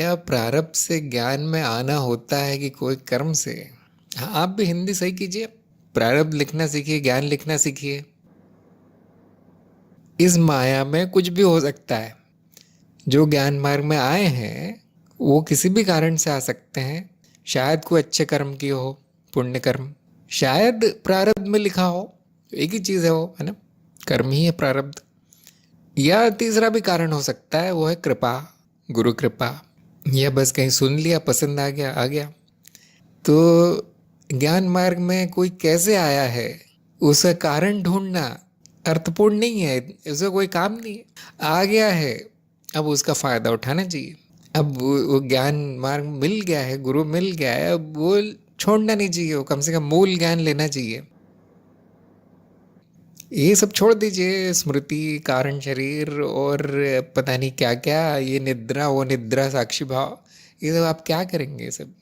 क्या प्रारब्ध से ज्ञान में आना होता है कि कोई कर्म से? हाँ, आप भी हिंदी सही कीजिए। प्रारब्ध लिखना सीखिए, ज्ञान लिखना सीखिए। इस माया में कुछ भी हो सकता है। जो ज्ञान मार्ग में आए हैं वो किसी भी कारण से आ सकते हैं। शायद कोई अच्छे कर्म किए हो, पुण्य कर्म। शायद प्रारब्ध में लिखा हो। एक ही चीज है वो, है ना? कर्म ही है प्रारब्ध। या तीसरा भी कारण हो सकता है, वो है कृपा, गुरु कृपा। या बस कहीं सुन लिया, पसंद आ गया, आ गया। तो ज्ञान मार्ग में कोई कैसे आया है, उसका कारण ढूंढना अर्थपूर्ण नहीं है। उसका कोई काम नहीं है। आ गया है, अब उसका फायदा उठाना चाहिए। अब वो ज्ञान मार्ग मिल गया है, गुरु मिल गया है, अब वो छोड़ना नहीं चाहिए। वो कम से कम मूल ज्ञान लेना चाहिए। ये सब छोड़ दीजिए, स्मृति, कारण शरीर और पता नहीं क्या क्या, ये निद्रा वो निद्रा, साक्षी भाव, ये सब आप क्या करेंगे? ये सब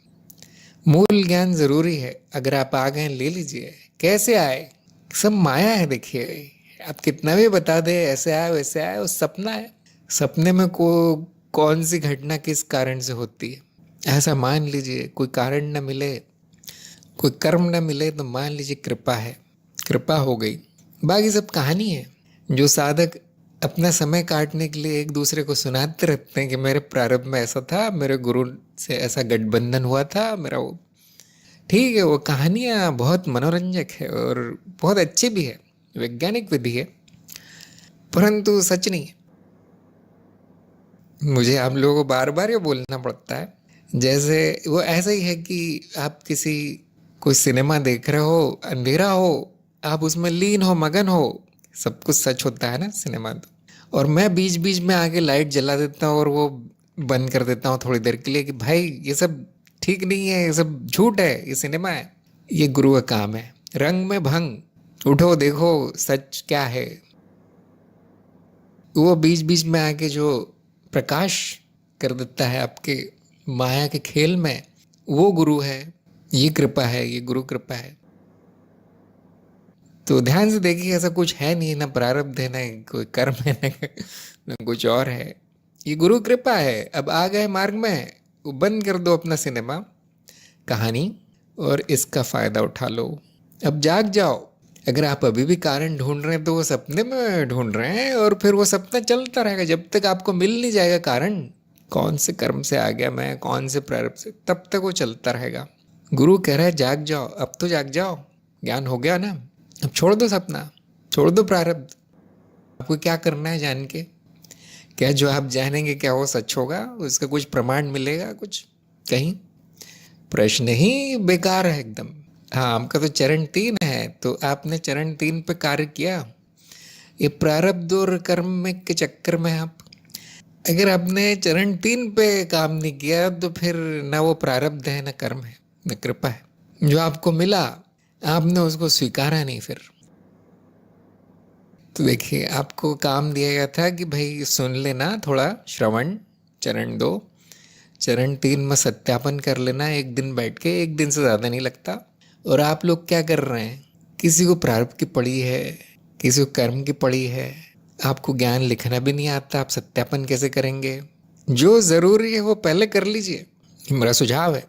मूल ज्ञान जरूरी है। अगर आप आ गए, ले लीजिए। कैसे आए? सब माया है। देखिए, आप कितना भी बता दे ऐसे आए वैसे आए, वो सपना है। सपने में कौन सी घटना किस कारण से होती है, ऐसा मान लीजिए। कोई कारण न मिले, कोई कर्म न मिले, तो मान लीजिए कृपा है, कृपा हो गई। बाकी सब कहानी है। जो साधक अपना समय काटने के लिए एक दूसरे को सुनाते रहते हैं कि मेरे प्रारब्ध में ऐसा था, मेरे गुरु से ऐसा गठबंधन हुआ था, मेरा वो, ठीक है। वो कहानियाँ बहुत मनोरंजक है और बहुत अच्छी भी है, वैज्ञानिक विधि है, परंतु सच नहीं है। मुझे आप लोगों को बार बार ये बोलना पड़ता है। जैसे वो ऐसा ही है कि आप किसी कोई सिनेमा देख रहे हो, अंधेरा हो, आप उसमें लीन हो, मगन हो, सब कुछ सच होता है ना सिनेमा तो। और मैं बीच बीच में आके लाइट जला देता हूँ और वो बंद कर देता हूँ थोड़ी देर के लिए कि भाई ये सब ठीक नहीं है, ये सब झूठ है, ये सिनेमा है। ये गुरु का काम है। रंग में भंग, उठो देखो सच क्या है। वो बीच बीच में आके जो प्रकाश कर देता है आपके माया के खेल में, वो गुरु है। ये कृपा है, ये गुरु कृपा है। तो ध्यान से देखिए, ऐसा कुछ है नहीं, ना प्रारब्ध है, ना कोई कर्म है, ना कुछ और है। ये गुरु कृपा है। अब आ गए मार्ग में, वो बंद कर दो अपना सिनेमा, कहानी, और इसका फायदा उठा लो। अब जाग जाओ। अगर आप अभी भी कारण ढूंढ रहे हैं तो वो सपने में ढूंढ रहे हैं, और फिर वो सपना चलता रहेगा जब तक आपको मिल नहीं जाएगा कारण। कौन से कर्म से आ गया मैं, कौन से प्रारब्ध से, तब तक वो चलता रहेगा। गुरु कह रहा है जाग जाओ, अब तो जाग जाओ। ज्ञान हो गया ना, अब छोड़ दो सपना, छोड़ दो प्रारब्ध। आपको क्या करना है जान के? क्या जो आप जानेंगे क्या वो सच होगा? उसका कुछ प्रमाण मिलेगा कुछ कहीं? प्रश्न ही बेकार है एकदम। हाँ, आपका तो चरण 3 है, तो आपने चरण 3 पे कार्य किया। ये प्रारब्ध और कर्म में के चक्कर में आप, अगर आपने चरण 3 पे काम नहीं किया तो फिर ना वो प्रारब्ध है, ना कर्म है, ना कृपा है। जो आपको मिला, आपने उसको स्वीकारा नहीं फिर। तो देखिए, आपको काम दिया गया था कि भाई सुन लेना, थोड़ा श्रवण, चरण 2, चरण 3 में सत्यापन कर लेना एक दिन बैठ के। एक दिन से ज़्यादा नहीं लगता। और आप लोग क्या कर रहे हैं? किसी को प्रारब्ध की पड़ी है, किसी को कर्म की पड़ी है। आपको ज्ञान लिखना भी नहीं आता, आप सत्यापन कैसे करेंगे? जो ज़रूरी है वो पहले कर लीजिए, ये मेरा सुझाव है।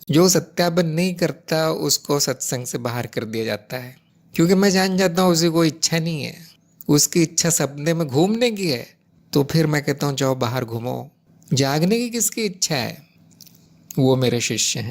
जो सत्यापन नहीं करता उसको सत्संग से बाहर कर दिया जाता है, क्योंकि मैं जान जाता हूँ उसे कोई इच्छा नहीं है, उसकी इच्छा सपने में घूमने की है। तो फिर मैं कहता हूँ जाओ बाहर घूमो। जागने की किसकी इच्छा है? वो मेरे शिष्य हैं।